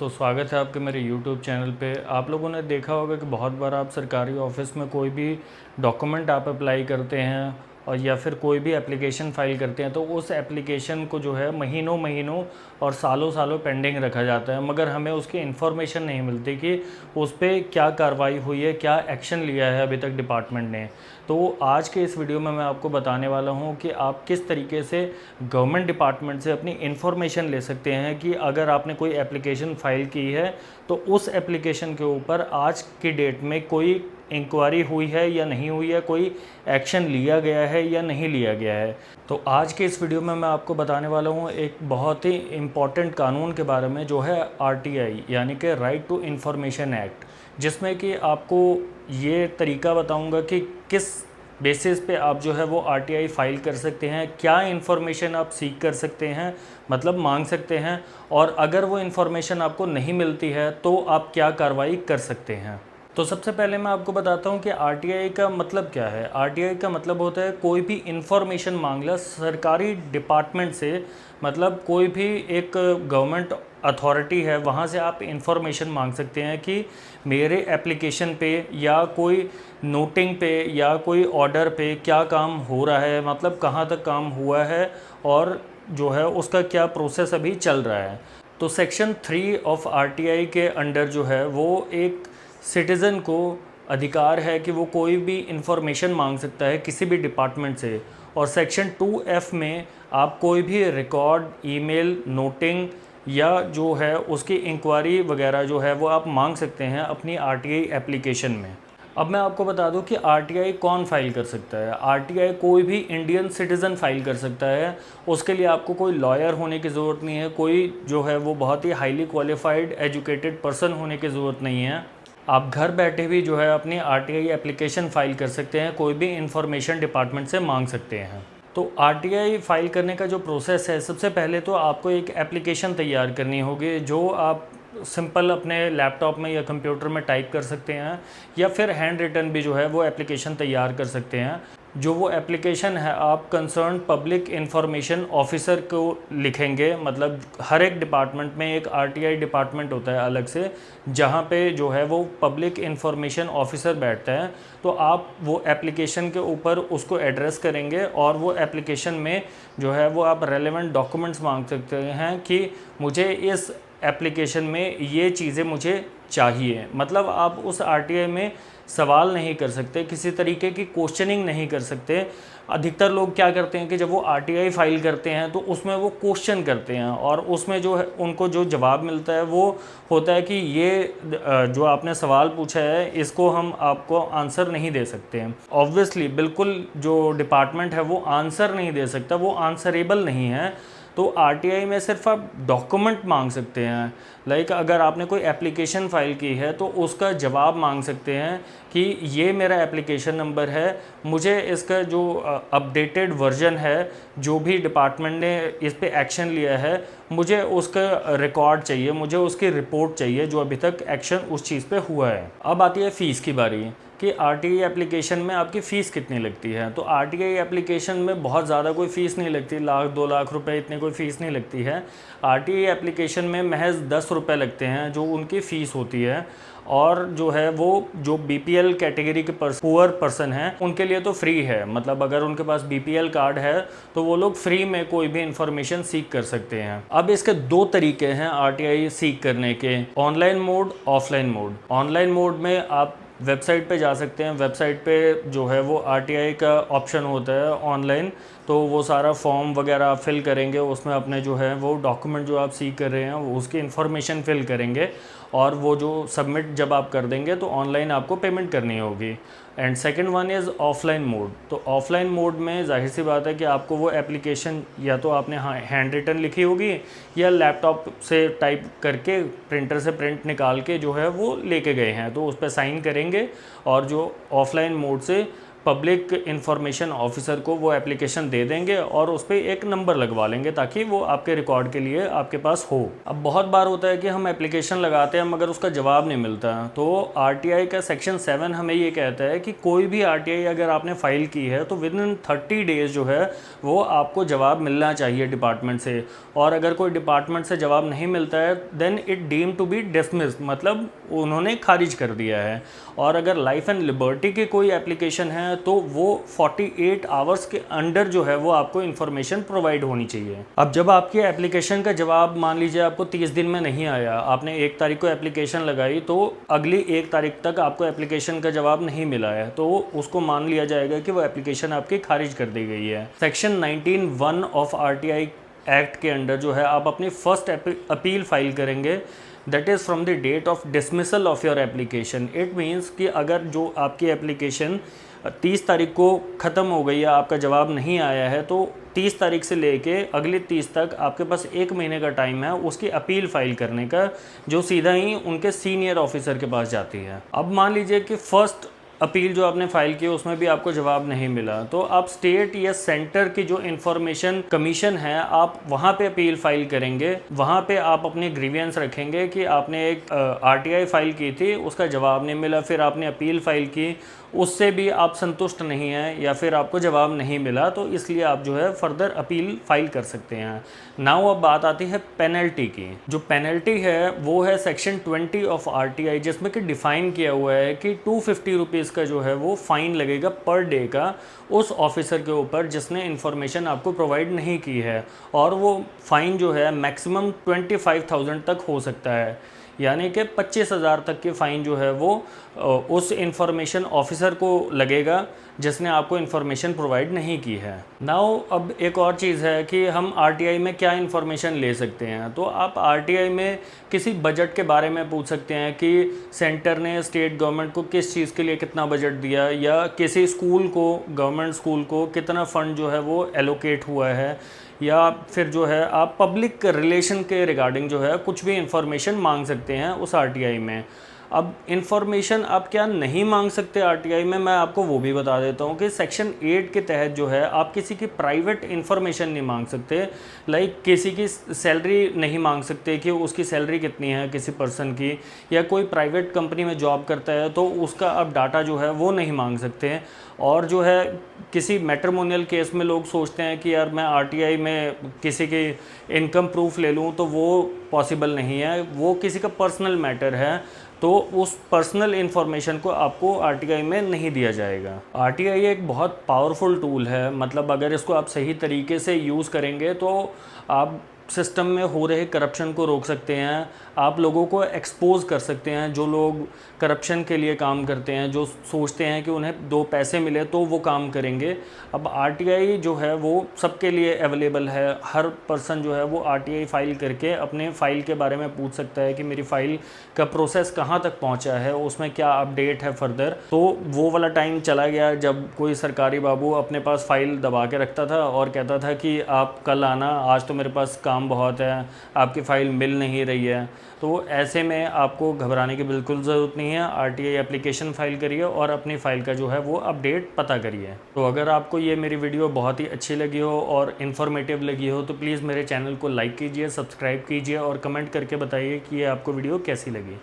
दोस्तों, स्वागत है आपके मेरे YouTube चैनल पे। आप लोगों ने देखा होगा कि बहुत बार आप सरकारी ऑफिस में कोई भी डॉक्यूमेंट आप अप्लाई करते हैं और या फिर कोई भी एप्लीकेशन फ़ाइल करते हैं तो उस एप्लीकेशन को जो है महीनों महीनों और सालों सालों पेंडिंग रखा जाता है, मगर हमें उसकी इन्फॉर्मेशन नहीं मिलती कि उस पर क्या कार्रवाई हुई है, क्या एक्शन लिया है अभी तक डिपार्टमेंट ने। तो आज के इस वीडियो में मैं आपको बताने वाला हूं कि आप किस तरीके से गवर्नमेंट डिपार्टमेंट से अपनी इन्फॉर्मेशन ले सकते हैं कि अगर आपने कोई एप्लीकेशन फ़ाइल की है तो उस एप्लीकेशन के ऊपर आज की डेट में कोई इंक्वायरी हुई है या नहीं हुई है, कोई एक्शन लिया गया है या नहीं लिया गया है। तो आज के इस वीडियो में मैं आपको बताने वाला हूँ एक बहुत ही इम्पॉर्टेंट कानून के बारे में, जो है आरटीआई यानी कि राइट टू इन्फॉर्मेशन एक्ट, जिसमें कि आपको ये तरीका बताऊंगा कि किस बेसिस पे आप जो है वो आरटीआई फ़ाइल कर सकते हैं, क्या इन्फॉर्मेशन आप सीख कर सकते हैं, मतलब मांग सकते हैं, और अगर वो इन्फॉर्मेशन आपको नहीं मिलती है तो आप क्या कार्रवाई कर सकते हैं। तो सबसे पहले मैं आपको बताता हूँ कि आरटीआई का मतलब क्या है। आरटीआई का मतलब होता है कोई भी इन्फॉर्मेशन मांग ला सरकारी डिपार्टमेंट से, मतलब कोई भी एक गवर्नमेंट अथॉरिटी है वहाँ से आप इन्फॉर्मेशन मांग सकते हैं कि मेरे एप्लीकेशन पे या कोई नोटिंग पे या कोई ऑर्डर पे क्या काम हो रहा है, मतलब कहाँ तक काम हुआ है और जो है उसका क्या प्रोसेस अभी चल रहा है। तो सेक्शन 3 ऑफ आरटीआई के अंडर जो है वो एक सिटीज़न को अधिकार है कि वो कोई भी इंफॉर्मेशन मांग सकता है किसी भी डिपार्टमेंट से। और सेक्शन 2F में आप कोई भी रिकॉर्ड, ईमेल, नोटिंग या जो है उसकी इंक्वायरी वगैरह जो है वो आप मांग सकते हैं अपनी आरटीआई एप्लीकेशन में। अब मैं आपको बता दूं कि आरटीआई कौन फाइल कर सकता है। आरटीआई कोई भी इंडियन सिटीज़न फाइल कर सकता है। उसके लिए आपको कोई लॉयर होने की ज़रूरत नहीं है, कोई जो है वो बहुत ही हाईली क्वालिफाइड एजुकेटेड पर्सन होने की ज़रूरत नहीं है। आप घर बैठे भी जो है अपनी आरटीआई एप्लीकेशन फ़ाइल कर सकते हैं, कोई भी इंफॉर्मेशन डिपार्टमेंट से मांग सकते हैं। तो आरटीआई फ़ाइल करने का जो प्रोसेस है, सबसे पहले तो आपको एक एप्लीकेशन तैयार करनी होगी जो आप सिंपल अपने लैपटॉप में या कंप्यूटर में टाइप कर सकते हैं, या फिर हैंड रिटन भी जो है वो एप्लीकेशन तैयार कर सकते हैं। जो वो एप्लीकेशन है आप कंसर्न पब्लिक इंफॉर्मेशन ऑफिसर को लिखेंगे, मतलब हर एक डिपार्टमेंट में एक आरटीआई डिपार्टमेंट होता है अलग से, जहाँ पे जो है वो पब्लिक इंफॉर्मेशन ऑफिसर बैठता है। तो आप वो एप्लीकेशन के ऊपर उसको एड्रेस करेंगे और वो एप्लीकेशन में जो है वो आप रेलेवेंट डॉक्यूमेंट्स मांग सकते हैं कि मुझे इस एप्लीकेशन में ये चीज़ें मुझे चाहिए। मतलब आप उस आरटीआई में सवाल नहीं कर सकते, किसी तरीके की क्वेश्चनिंग नहीं कर सकते। अधिकतर लोग क्या करते हैं कि जब वो आरटीआई फाइल करते हैं तो उसमें वो क्वेश्चन करते हैं और उसमें जो है उनको जो जवाब मिलता है वो होता है कि ये जो आपने सवाल पूछा है इसको हम आपको आंसर नहीं दे सकते हैं। ऑब्वियसली बिल्कुल जो डिपार्टमेंट है वो आंसर नहीं दे सकता, वो आंसरेबल नहीं है। तो आरटीआई में सिर्फ आप डॉक्यूमेंट मांग सकते हैं। लाइक अगर आपने कोई एप्लीकेशन फ़ाइल की है तो उसका जवाब मांग सकते हैं कि ये मेरा एप्लीकेशन नंबर है, मुझे इसका जो अपडेटेड वर्जन है, जो भी डिपार्टमेंट ने इस पे एक्शन लिया है, मुझे उसका रिकॉर्ड चाहिए, मुझे उसकी रिपोर्ट चाहिए जो अभी तक एक्शन उस चीज़ पे हुआ है। अब आती है फ़ीस की बारी कि आरटीआई एप्लीकेशन में आपकी फ़ीस कितनी लगती है। तो आरटीआई एप्लीकेशन में बहुत ज़्यादा कोई फ़ीस नहीं लगती, 1-2 लाख रुपए इतनी कोई फ़ीस नहीं लगती है। आरटीआई एप्लीकेशन में महज 10 रुपये लगते हैं जो उनकी फ़ीस होती है। और जो है वो जो बीपीएल कैटेगरी के पुअर पर्सन हैं उनके लिए तो फ्री है, मतलब अगर उनके पास बीपीएल कार्ड है तो वो लोग फ्री में कोई भी इंफॉर्मेशन सीख कर सकते हैं। अब इसके दो तरीके हैं आरटीआई सीख करने के, online mode, offline mode. Online mode में आप वेबसाइट पे जा सकते हैं। वेबसाइट पे जो है वो आरटीआई का ऑप्शन होता है ऑनलाइन, तो वो सारा फॉर्म वगैरह आप फिल करेंगे, उसमें अपने जो है वो डॉक्यूमेंट जो आप सीख कर रहे हैं वो उसकी इन्फॉर्मेशन फिल करेंगे और वो जो सबमिट जब आप कर देंगे तो ऑनलाइन आपको पेमेंट करनी होगी। And second one is offline mode. तो ऑफलाइन मोड में जाहिर सी बात है कि आपको वो एप्लीकेशन या तो आपने हैंड रिटन लिखी होगी या लैपटॉप से टाइप करके प्रिंटर से प्रिंट निकाल के जो है वो लेके गए हैं, तो उस पर साइन करेंगे और जो ऑफलाइन मोड से पब्लिक इंफॉर्मेशन ऑफिसर को वो एप्लीकेशन दे देंगे और उस पर एक नंबर लगवा लेंगे ताकि वो आपके रिकॉर्ड के लिए आपके पास हो। अब बहुत बार होता है कि हम एप्लीकेशन लगाते हैं मगर उसका जवाब नहीं मिलता, तो आरटीआई का सेक्शन 7 हमें ये कहता है कि कोई भी आरटीआई अगर आपने फाइल की है तो विद इन 30 डेज़ जो है वो आपको जवाब मिलना चाहिए डिपार्टमेंट से। और अगर कोई डिपार्टमेंट से जवाब नहीं मिलता है then it deem to be dismissed, मतलब उन्होंने खारिज कर दिया है। और अगर लाइफ एंड लिबर्टी की कोई एप्लीकेशन है तो वो 48 आवर्स के अंडर जो है वो आपको इन्फॉर्मेशन प्रोवाइड होनी चाहिए। अब जब आपकी एप्लीकेशन का जवाब मान लीजिए आपको 30 दिन में नहीं आया, आपने 1 तारीख को एप्लीकेशन लगाई तो अगली 1 तारीख तक आपको एप्लीकेशन का जवाब नहीं मिला है, तो उसको मान लिया जाएगा कि वो एप्लीकेशन आपकी खारिज कर दी गई है। सेक्शन 19(1) ऑफ आरटीआई एक्ट के अंडर जो है आप अपनी फर्स्ट अपील फाइल करेंगे, that is from the date of dismissal of your application. It means कि अगर जो आपकी एप्लीकेशन 30 तारीख को ख़त्म हो गई है, आपका जवाब नहीं आया है, तो 30 तारीख से लेके अगले 30 तक आपके पास 1 महीने का टाइम है उसकी अपील फाइल करने का, जो सीधा ही उनके सीनियर ऑफिसर के पास जाती है। अब मान लीजिए कि फर्स्ट अपील जो आपने फाइल की उसमें भी आपको जवाब नहीं मिला, तो आप स्टेट या सेंटर की जो इंफॉर्मेशन कमीशन है आप वहाँ पे अपील फाइल करेंगे। वहाँ पे आप अपने ग्रीवियंस रखेंगे कि आपने एक आरटीआई फाइल की थी, उसका जवाब नहीं मिला, फिर आपने अपील फाइल की, उससे भी आप संतुष्ट नहीं हैं या फिर आपको जवाब नहीं मिला, तो इसलिए आप जो है फर्दर अपील फाइल कर सकते हैं। नाउ अब बात आती है पेनल्टी की। जो पेनल्टी है वो है सेक्शन 20 ऑफ आरटीआई, जिसमें कि डिफ़ाइन किया हुआ है कि 250 रुपीज़ का जो है वो फ़ाइन लगेगा पर डे का उस ऑफिसर के ऊपर जिसने इन्फॉर्मेशन आपको प्रोवाइड नहीं की है, और वो फ़ाइन जो है मैक्सिमम 25,000 तक हो सकता है, यानी कि 25,000 तक के फ़ाइन जो है वो उस इंफॉर्मेशन ऑफिसर को लगेगा जिसने आपको इन्फॉर्मेशन प्रोवाइड नहीं की है। नाउ अब एक और चीज़ है कि हम आरटीआई में क्या इन्फॉर्मेशन ले सकते हैं। तो आप आरटीआई में किसी बजट के बारे में पूछ सकते हैं कि सेंटर ने स्टेट गवर्नमेंट को किस चीज़ के लिए कितना बजट दिया, या किसी स्कूल को, गवर्नमेंट स्कूल को कितना फ़ंड जो है वो एलोकेट हुआ है, या फिर जो है आप पब्लिक रिलेशन के रिगार्डिंग जो है कुछ भी इंफॉर्मेशन मांग सकते हैं उस आरटीआई में। अब इन्फॉर्मेशन आप क्या नहीं मांग सकते आरटीआई में, मैं आपको वो भी बता देता हूँ कि सेक्शन 8 के तहत जो है आप किसी की प्राइवेट इन्फॉर्मेशन नहीं मांग सकते। लाइक किसी की सैलरी नहीं मांग सकते कि उसकी सैलरी कितनी है किसी पर्सन की, या कोई प्राइवेट कंपनी में जॉब करता है तो उसका आप डाटा जो है वो नहीं मांग सकते। और जो है किसी मैट्रिमोनियल केस में लोग सोचते हैं कि यार मैं आरटीआई में किसी की इनकम प्रूफ ले लूँ, तो वो पॉसिबल नहीं है, वो किसी का पर्सनल मैटर है, तो उस पर्सनल इन्फॉर्मेशन को आपको आरटीआई में नहीं दिया जाएगा। आरटीआई एक बहुत पावरफुल टूल है, मतलब अगर इसको आप सही तरीके से यूज़ करेंगे तो आप सिस्टम में हो रहे करप्शन को रोक सकते हैं, आप लोगों को एक्सपोज कर सकते हैं जो लोग करप्शन के लिए काम करते हैं, जो सोचते हैं कि उन्हें 2 पैसे मिले तो वो काम करेंगे। अब आरटीआई जो है वो सबके लिए अवेलेबल है, हर पर्सन जो है वो आरटीआई फाइल करके अपने फ़ाइल के बारे में पूछ सकता है कि मेरी फ़ाइल का प्रोसेस कहाँ तक पहुँचा है, उसमें क्या अपडेट है फर्दर। तो वो वाला टाइम चला गया जब कोई सरकारी बाबू अपने पास फ़ाइल दबा के रखता था और कहता था कि आप कल आना, आज तो मेरे पास काम बहुत है, आपकी फ़ाइल मिल नहीं रही है। तो ऐसे में आपको घबराने की बिल्कुल ज़रूरत नहीं है, आरटीआई एप्लीकेशन फ़ाइल करिए और अपनी फ़ाइल का जो है वो अपडेट पता करिए। तो अगर आपको ये मेरी वीडियो बहुत ही अच्छी लगी हो और इन्फॉर्मेटिव लगी हो तो प्लीज़ मेरे चैनल को लाइक कीजिए, सब्सक्राइब कीजिए और कमेंट करके बताइए कि ये आपको वीडियो कैसी लगी।